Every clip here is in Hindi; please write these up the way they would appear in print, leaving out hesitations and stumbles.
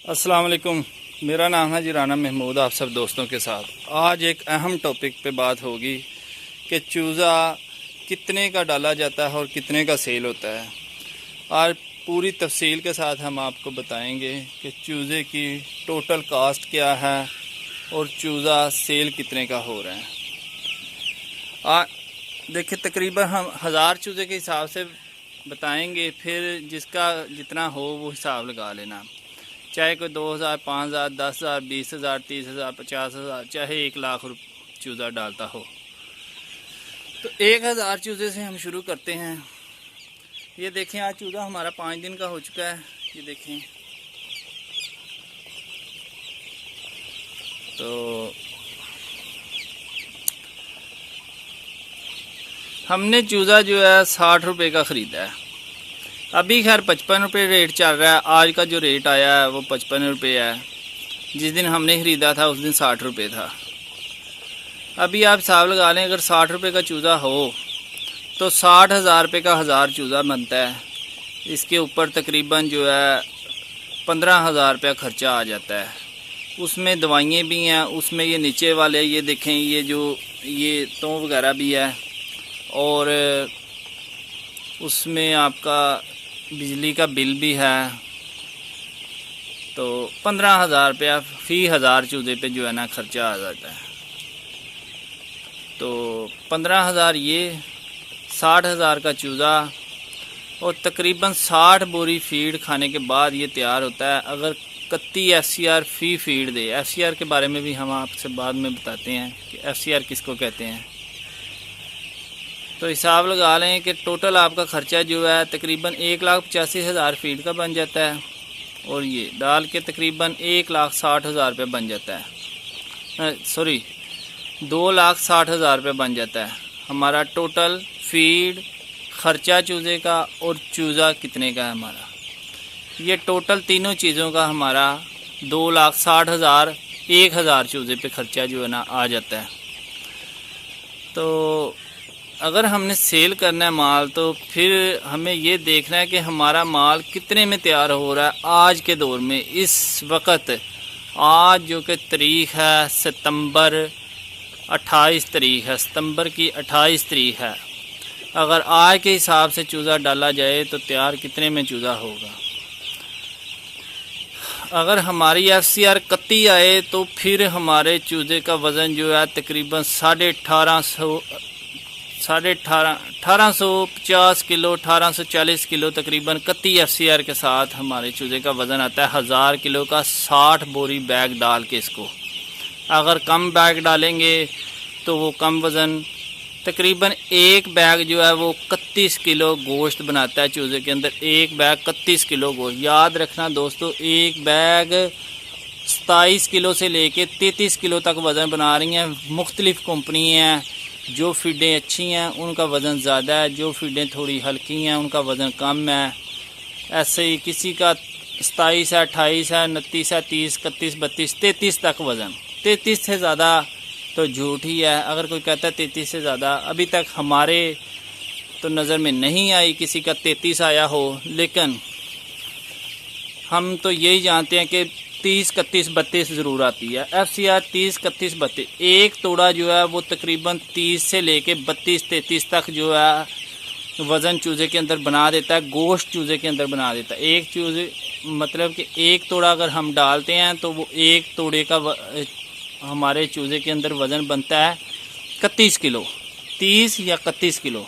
अस्सलाम वालेकुम। मेरा नाम है जी राना महमूद। आप सब दोस्तों के साथ आज एक अहम टॉपिक पे बात होगी कि चूज़ा कितने का डाला जाता है और कितने का सेल होता है। आज पूरी तफसील के साथ हम आपको बताएंगे कि चूज़े की टोटल कास्ट क्या है और चूज़ा सेल कितने का हो रहा है। देखिए, तकरीबन हम 1000 चूज़े के हिसाब से बताएंगे, फिर जिसका जितना हो वो हिसाब लगा लेना। चाहे कोई 2000, 5000, 10,000, 20,000, 30,000, 50,000, चाहे 1,00,000 चूज़ा डालता हो। तो 1000 चूज़े से हम शुरू करते हैं। ये देखें, आज चूज़ा हमारा 5 दिन का हो चुका है। ये देखें, तो हमने चूज़ा जो है 60 रुपये का ख़रीदा है। अभी खैर 55 रुपये रेट चल रहा है। आज का जो रेट आया है वो 55 रुपये है। जिस दिन हमने ख़रीदा था उस दिन 60 रुपये था। अभी आप हिसाब लगा लें, अगर 60 रुपये का चूज़ा हो तो 60,000 रुपये का 1000 चूज़ा बनता है। इसके ऊपर तकरीबन जो है 15,000 रुपया ख़र्चा आ जाता है। उसमें दवाइयाँ भी हैं, उसमें ये नीचे वाले ये देखें, ये तो वगैरह भी है, और उसमें आपका बिजली का बिल भी है। तो 15,000 रुपया फ़ी 1000 चूज़े पे जो है ना ख़र्चा आ जाता है। तो 15,000 ये, 60,000 का चूज़ा, और तकरीबन 60 बोरी फीड खाने के बाद ये तैयार होता है। अगर 31 FCR फ़ी फीड दे, FCR के बारे में भी हम आपसे बाद में बताते हैं कि FCR किसको कहते हैं। तो हिसाब लगा लें कि टोटल आपका ख़र्चा जो है तकरीबन 1,85,000 फीड का बन जाता है, और ये डाल के तकरीबन 1,60,000 रुपये बन जाता है। सॉरी, 2,60,000 रुपये बन जाता है हमारा टोटल फीड ख़र्चा चूज़े का, और चूज़ा कितने का है हमारा। ये टोटल तीनों चीज़ों का हमारा 2,60,000 1000 चूज़े पे ख़र्चा जो है ना आ जाता है। तो अगर हमने सेल करना है माल, तो फिर हमें ये देखना है कि हमारा माल कितने में तैयार हो रहा है आज के दौर में। इस वक्त आज जो कि तारीख़ है सितंबर 28 तारीख़ है, सितंबर की 28 तारीख़ है। अगर आज के हिसाब से चूज़ा डाला जाए तो तैयार कितने में चूज़ा होगा। अगर हमारी FCR 31 आए तो फिर हमारे चूज़े का वज़न जो है तकरीबन 1850 किलो, 1840 किलो तकरीबन 31 FCR के साथ हमारे चूज़े का वज़न आता है। 1000 किलो का 60 बोरी बैग डाल के इसको। अगर कम बैग डालेंगे तो वो कम वज़न, तकरीबन एक बैग जो है वो 31 किलो गोश्त बनाता है चूज़े के अंदर। एक बैग 31 किलो गोश्त। याद रखना दोस्तों, एक बैग 27 किलो से लेके 33 किलो तक वज़न बना रही हैं मुख्तलिफ़ कंपनी हैं। जो फीडें अच्छी हैं उनका वज़न ज़्यादा है, जो फीडें थोड़ी हल्की हैं उनका वज़न कम है। ऐसे ही किसी का 27 है, 28 है, 29 है, 30, 31, 32, 33 तक वज़न। 33 से ज़्यादा तो झूठ ही है। अगर कोई कहता है 33 से ज़्यादा, अभी तक हमारे तो नज़र में नहीं आई किसी का 33 आया हो, लेकिन हम तो यही जानते हैं कि 30, 31, 32 ज़रूर आती है। FCR 30, 31, 32। एक तोड़ा जो है वो तकरीबन 30 से लेके 32, 33 तक जो है वज़न चूज़े के अंदर बना देता है, गोश्त चूज़े के अंदर बना देता है। एक चूज़े मतलब कि एक तोड़ा अगर हम डालते हैं तो वो एक तोड़े का हमारे चूज़े के अंदर वज़न बनता है 31 किलो, 30 या 31 किलो।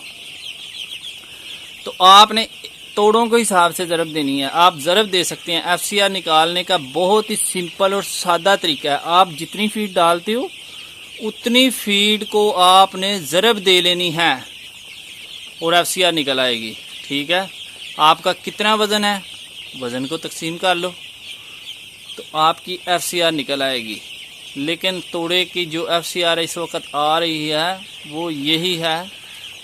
तो आपने तोड़ों के हिसाब से ज़रब देनी है। आप ज़रब दे सकते हैं। FCR निकालने का बहुत ही सिंपल और सादा तरीका है। आप जितनी फीड डालते हो उतनी फीड को आपने ज़रब दे लेनी है और FCR निकल आएगी। ठीक है, आपका कितना वज़न है, वज़न को तकसीम कर लो तो आपकी FCR निकल आएगी। लेकिन तोड़े की जो FCR इस वक्त आ रही है वो यही है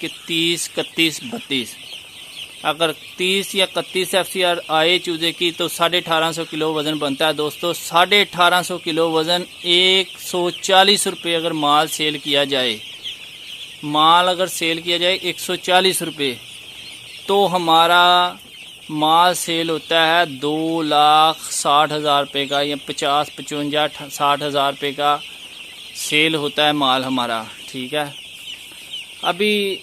कि 30, 31, 32। अगर 30 या 31 FCR आए चूज़े की तो 1850 किलो वज़न बनता है दोस्तों। 1850 किलो वज़न, 140 रुपये अगर माल सेल किया जाए, माल अगर सेल किया जाए 140 रुपये, तो हमारा माल सेल होता है 2,60,000 रुपये का, या 50, 55, 60,000 रुपये का सेल होता है माल हमारा। ठीक है, अभी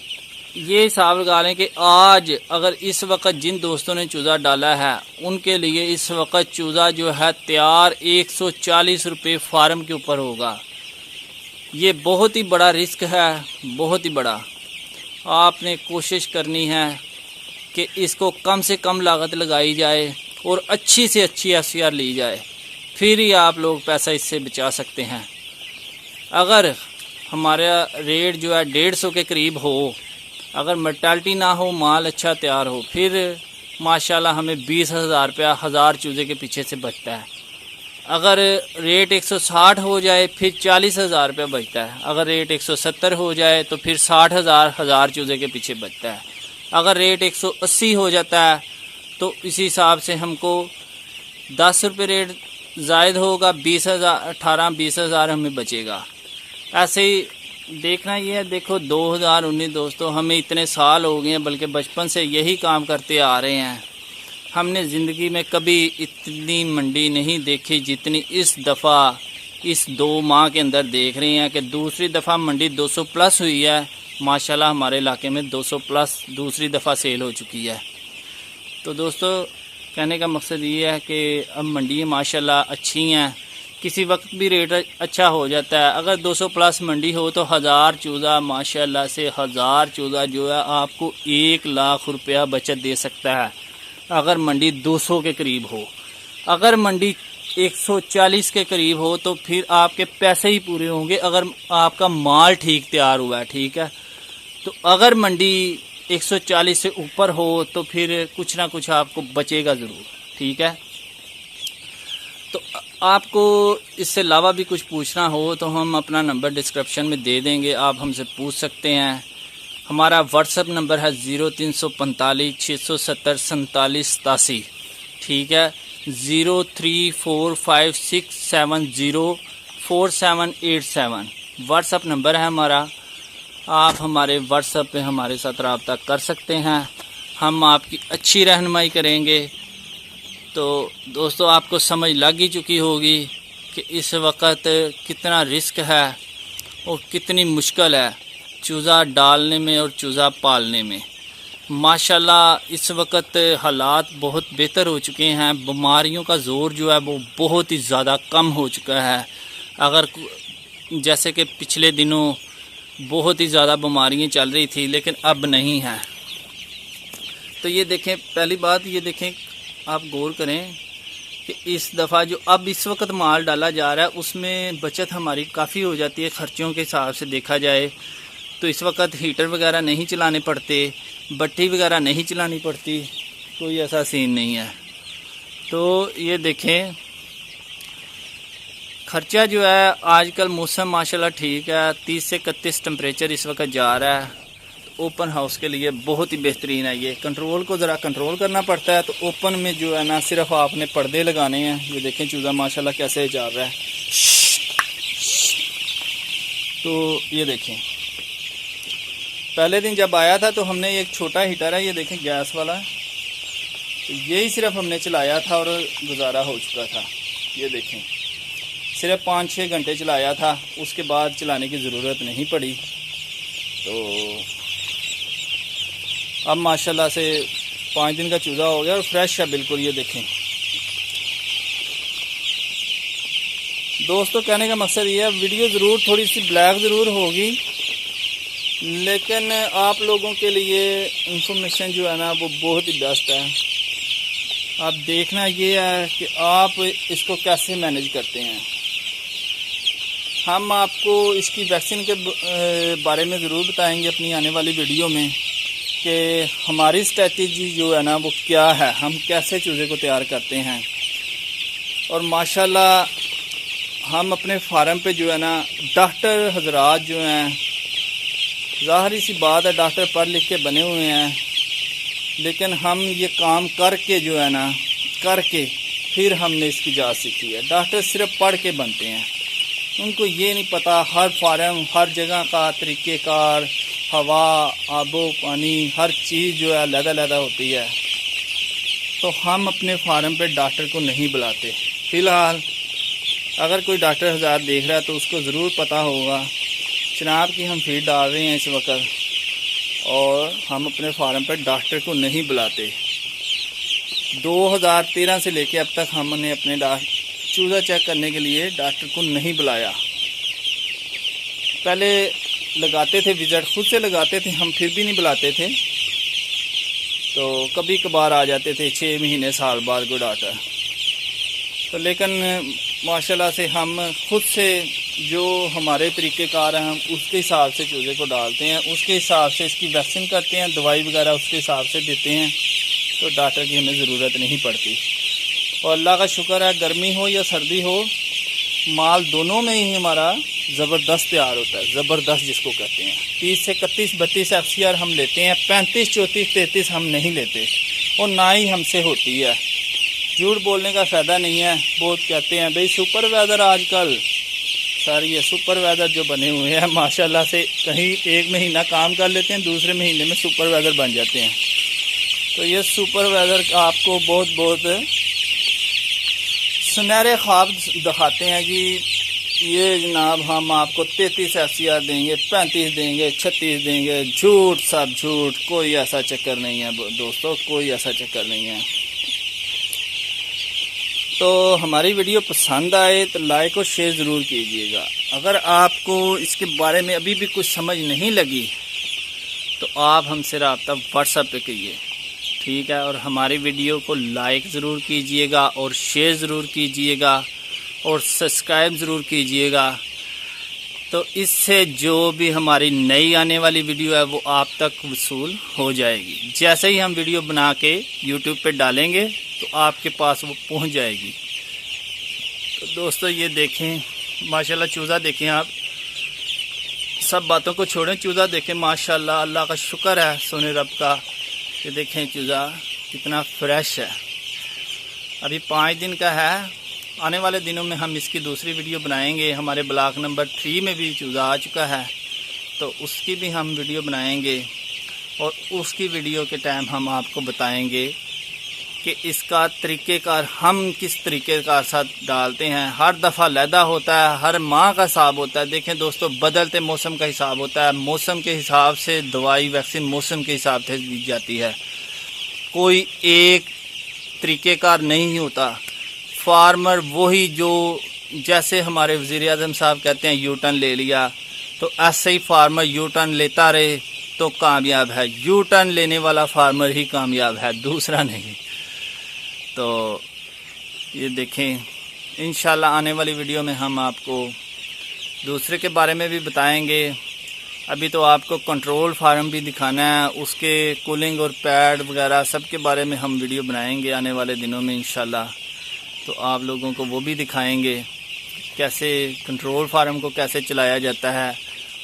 ये हिसाब लगा लें कि आज अगर इस वक्त जिन दोस्तों ने चूज़ा डाला है उनके लिए इस वक्त चूज़ा जो है तैयार 140 रुपये फार्म के ऊपर होगा। ये बहुत ही बड़ा रिस्क है, बहुत ही बड़ा। आपने कोशिश करनी है कि इसको कम से कम लागत लगाई जाए और अच्छी से अच्छी एफसीआर ली जाए, फिर ही आप लोग पैसा इससे बचा सकते हैं। अगर हमारा रेट जो है 150 के करीब हो, अगर मर्टेलिटी ना हो, माल अच्छा तैयार हो, फिर माशाल्लाह हमें 20,000 रुपया 1000 चूज़े के पीछे से बचता है। अगर रेट 160 हो जाए फिर 40,000 रुपया बचता है। अगर रेट 170 हो जाए तो फिर 60,000 1000 चूज़े के पीछे बचता है। अगर रेट 180 हो जाता है तो इसी हिसाब से हमको 10 रुपये रेट ज़ायद होगा, 20,000 18-20,000 हमें बचेगा। ऐसे ही देखना ये है, देखो 2019 दोस्तों, हमें इतने साल हो गए हैं, बल्कि बचपन से यही काम करते आ रहे हैं। हमने ज़िंदगी में कभी इतनी मंडी नहीं देखी जितनी इस दफ़ा इस 2 माह के अंदर देख रहे हैं कि दूसरी दफ़ा मंडी 200 प्लस हुई है। माशाल्लाह हमारे इलाके में 200 प्लस दूसरी दफ़ा सेल हो चुकी है। तो दोस्तों कहने का मकसद ये है कि अब मंडी माशाल्लाह अच्छी हैं, किसी वक्त भी रेट अच्छा हो जाता है। अगर 200 प्लस मंडी हो तो 1000 चूज़ा माशाल्लाह से 1000 चूज़ा जो है आपको 1 लाख रुपया बचत दे सकता है, अगर मंडी 200 के करीब हो। अगर मंडी 140 के करीब हो तो फिर आपके पैसे ही पूरे होंगे, अगर आपका माल ठीक तैयार हुआ है। ठीक है, तो अगर मंडी 140 से ऊपर हो तो फिर कुछ ना कुछ आपको बचेगा ज़रूर। ठीक है, तो आपको इससे अलावा भी कुछ पूछना हो तो हम अपना नंबर डिस्क्रिप्शन में दे देंगे, आप हमसे पूछ सकते हैं। हमारा व्हाट्सएप नंबर है 0345 670 47 87। ठीक है, 03456704 व्हाट्सएप नंबर है हमारा। आप हमारे व्हाट्सएप पे हमारे साथ रब्ता कर सकते हैं, हम आपकी अच्छी रहनुमाई करेंगे। तो दोस्तों आपको समझ लग ही चुकी होगी कि इस वक्त कितना रिस्क है और कितनी मुश्किल है चूज़ा डालने में और चूज़ा पालने में। माशाल्लाह इस वक्त हालात बहुत बेहतर हो चुके हैं, बीमारियों का ज़ोर जो है वो बहुत ही ज़्यादा कम हो चुका है। अगर जैसे कि पिछले दिनों बहुत ही ज़्यादा बीमारियां चल रही थी, लेकिन अब नहीं है। तो ये देखें, पहली बात ये देखें, आप गौर करें कि इस दफ़ा जो अब इस वक्त माल डाला जा रहा है उसमें बचत हमारी काफ़ी हो जाती है। ख़र्चों के हिसाब से देखा जाए तो इस वक्त हीटर वगैरह नहीं चलाने पड़ते, भट्टी वगैरह नहीं चलानी पड़ती, कोई ऐसा सीन नहीं है। तो ये देखें, ख़र्चा जो है आजकल मौसम माशाल्लाह ठीक है, 30 से 31 टेम्परेचर इस वक्त जा रहा है। तो ओपन हाउस के लिए बहुत ही बेहतरीन है। ये कंट्रोल को ज़रा कंट्रोल करना पड़ता है। तो ओपन में जो है ना सिर्फ आपने पर्दे लगाने हैं। ये देखें चूज़ा माशाल्लाह कैसे जा रहा है। तो ये देखें, पहले दिन जब आया था तो हमने एक छोटा हीटर है, ये देखें गैस वाला, तो यही सिर्फ हमने चलाया था और गुजारा हो चुका था। ये देखें सिर्फ 5-6 घंटे चलाया था, उसके बाद चलाने की ज़रूरत नहीं पड़ी। तो अब माशाल्लाह से 5 दिन का चूज़ा हो गया और फ्रेश है बिल्कुल। ये देखें दोस्तों, कहने का मकसद ये है, वीडियो ज़रूर थोड़ी सी ब्लैक ज़रूर होगी, लेकिन आप लोगों के लिए इंफॉर्मेशन जो है ना वो बहुत ही बेस्ट है। आप देखना ये है कि आप इसको कैसे मैनेज करते हैं। हम आपको इसकी वैक्सीन के बारे में ज़रूर बताएंगे अपनी आने वाली वीडियो में कि हमारी स्ट्रेटजी जो है ना वो क्या है, हम कैसे चूज़े को तैयार करते हैं। और माशाल्लाह हम अपने फार्म पे जो है ना डॉक्टर हजरात जो हैं, ज़ाहिर सी बात है डॉक्टर पढ़ लिख के बने हुए हैं, लेकिन हम ये काम करके जो है ना करके फिर हमने इसकी जांच सीखी है। डॉक्टर सिर्फ पढ़ के बनते हैं, उनको ये नहीं पता हर फार्म हर जगह का तरीक़ेकार, हवा, आबो पानी, हर चीज़ जो है अलग-अलग होती है। तो हम अपने फार्म पे डॉक्टर को नहीं बुलाते। फ़िलहाल अगर कोई डॉक्टर हज़ार देख रहा है तो उसको ज़रूर पता होगा चिनाब की हम फीड डाल रहे हैं इस वक्त और हम अपने फार्म पे डॉक्टर को नहीं बुलाते। 2013 से लेके अब तक हमने अपने चूज़ा चेक करने के लिए डॉक्टर को नहीं बुलाया। पहले लगाते थे विज़िट, खुद से लगाते थे हम, फिर भी नहीं बुलाते थे। तो कभी कभार आ जाते थे 6 महीने साल बाद कोई डॉक्टर। तो लेकिन माशाल्लाह से हम खुद से जो हमारे तरीक़ेकार हैं हम उसके हिसाब से चूज़े को डालते हैं, उसके हिसाब से इसकी वैक्सीन करते हैं, दवाई वगैरह उसके हिसाब से देते हैं। तो डॉक्टर की हमें ज़रूरत नहीं पड़ती। और अल्लाह का शुक्र है, गर्मी हो या सर्दी हो, माल दोनों में ही हमारा ज़बरदस्त तैयार होता है। ज़बरदस्त जिसको कहते हैं 30 से 31 32 FCR हम लेते हैं, 35 34 33 हम नहीं लेते और ना ही हमसे होती है। झूठ बोलने का फ़ायदा नहीं है। बहुत कहते हैं भाई सुपर वेदर आजकल, सर ये सुपर वेदर जो बने हुए हैं माशाल्लाह से, कहीं एक महीना काम कर लेते हैं, दूसरे महीने में सुपर वेदर बन जाते हैं। तो ये सुपर वेदर आपको बहुत बहुत सुनहरे ख्वाब दिखाते हैं कि ये जनाब हम आपको 33 FCR देंगे, 35 देंगे, 36 देंगे। झूठ, सब झूठ, कोई ऐसा चक्कर नहीं है दोस्तों, कोई ऐसा चक्कर नहीं है। तो हमारी वीडियो पसंद आए तो लाइक और शेयर ज़रूर कीजिएगा। अगर आपको इसके बारे में अभी भी कुछ समझ नहीं लगी तो आप हमसे रब्ता व्हाट्सएप पे कीजिए, ठीक है। और हमारी वीडियो को लाइक ज़रूर कीजिएगा और शेयर ज़रूर कीजिएगा और सब्सक्राइब ज़रूर कीजिएगा। तो इससे जो भी हमारी नई आने वाली वीडियो है वो आप तक वसूल हो जाएगी। जैसे ही हम वीडियो बना के यूट्यूब पे डालेंगे तो आपके पास वो पहुंच जाएगी। तो दोस्तों ये देखें माशाल्लाह चूज़ा देखें आप, सब बातों को छोड़ें, चूज़ा देखें माशाल्लाह, अल्लाह का शुक्र है सोने रब का। ये देखें चूज़ा कितना फ्रेश है, अभी 5 दिन का है। आने वाले दिनों में हम इसकी दूसरी वीडियो बनाएंगे। हमारे ब्लॉक नंबर 3 में भी चूज़ा आ चुका है तो उसकी भी हम वीडियो बनाएंगे और उसकी वीडियो के टाइम हम आपको बताएंगे कि इसका तरीक़ेकार हम किस तरीक़ेकार साथ डालते हैं। हर दफ़ा लैदा होता है, हर माह का हिसाब होता है। देखें दोस्तों बदलते मौसम का हिसाब होता है, मौसम के हिसाब से दवाई वैक्सीन मौसम के हिसाब से दी जाती है, कोई एक तरीक़ेकार नहीं होता। फार्मर वही जो जैसे हमारे वज़ीर आज़म साहब कहते हैं यू टर्न ले लिया, तो ऐसे ही फार्मर यू टर्न लेता रहे तो कामयाब है। यू टर्न लेने वाला फार्मर ही कामयाब है, दूसरा नहीं। तो ये देखें इंशाल्लाह आने वाली वीडियो में हम आपको दूसरे के बारे में भी बताएंगे। अभी तो आपको कंट्रोल फार्म भी दिखाना है, उसके कूलिंग और पैड वगैरह सब के बारे में हम वीडियो बनाएंगे आने वाले दिनों में इंशाल्लाह। तो आप लोगों को वो भी दिखाएंगे कैसे कंट्रोल फार्म को कैसे चलाया जाता है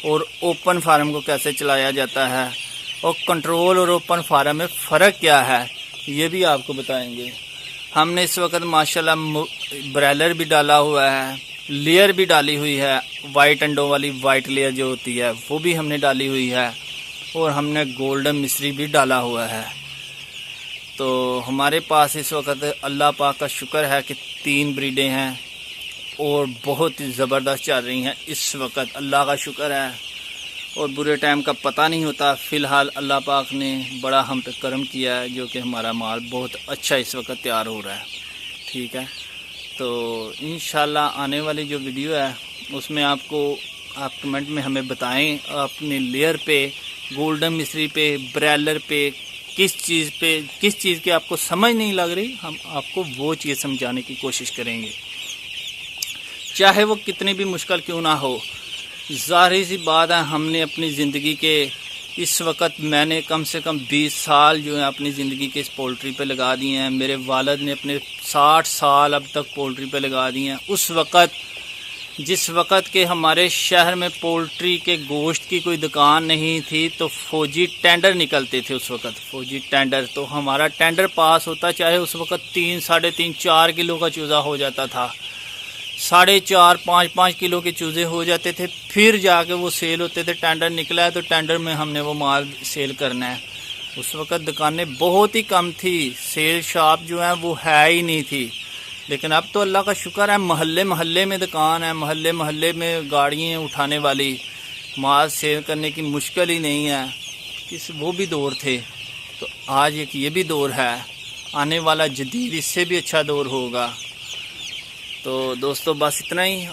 और ओपन फार्म को कैसे चलाया जाता है, और कंट्रोल और ओपन फार्म में फ़र्क क्या है ये भी आपको बताएंगे। हमने इस वक्त माशाल्लाह ब्रॉयलर भी डाला हुआ है, लेयर भी डाली हुई है, वाइट अंडों वाली वाइट लेयर जो होती है वो भी हमने डाली हुई है, और हमने गोल्डन मिस्री भी डाला हुआ है। तो हमारे पास इस वक्त अल्लाह पाक का शुक्र है कि 3 ब्रीडें हैं और बहुत ही ज़बरदस्त चल रही हैं इस वक्त, अल्लाह का शुक्र है। और बुरे टाइम का पता नहीं होता। फ़िलहाल अल्लाह पाक ने बड़ा हम पे करम किया है जो कि हमारा माल बहुत अच्छा इस वक्त तैयार हो रहा है, ठीक है। तो इंशाल्लाह आने वाली जो वीडियो है उसमें आपको आप कमेंट में हमें बताएं अपने लेयर पे, गोल्डन मिस्री पे, ब्रॉयलर पे, किस चीज़ की आपको समझ नहीं लग रही, हम आपको वो चीज़ समझाने की कोशिश करेंगे, चाहे वो कितनी भी मुश्किल क्यों ना हो। ज़ाहिर सी बात है हमने अपनी ज़िंदगी के इस वक्त मैंने कम से कम 20 साल जो है अपनी ज़िंदगी के इस पोल्ट्री पे लगा दिए हैं। मेरे वालिद ने अपने 60 साल अब तक पोल्ट्री पे लगा दिए हैं। उस वक़्त जिस वक़्त के हमारे शहर में पोल्ट्री के गोश्त की कोई दुकान नहीं थी तो फ़ौजी टेंडर निकलते थे। उस वक़्त फ़ौजी टेंडर, तो हमारा टेंडर पास होता चाहे उस वक़्त 3, 3.5, 4 किलो का चूज़ा हो जाता था, 4.5, 5 किलो के चूज़े हो जाते थे, फिर जाके वो सेल होते थे। टेंडर निकला है तो टेंडर में हमने वो माल सेल करना है। उस वक़्त दुकानें बहुत ही कम थी, सेल शॉप जो है वो है ही नहीं थी। लेकिन अब तो अल्लाह का शुक्र है, महल्ले महल्ले में दुकान है, महल्ले महल्ले में गाड़ियाँ उठाने वाली, माल सेल करने की मुश्किल ही नहीं है। वो भी दौर थे, तो आज एक ये भी दौर है, आने वाला जदीद इससे भी अच्छा दौर होगा। तो दोस्तों बस इतना ही।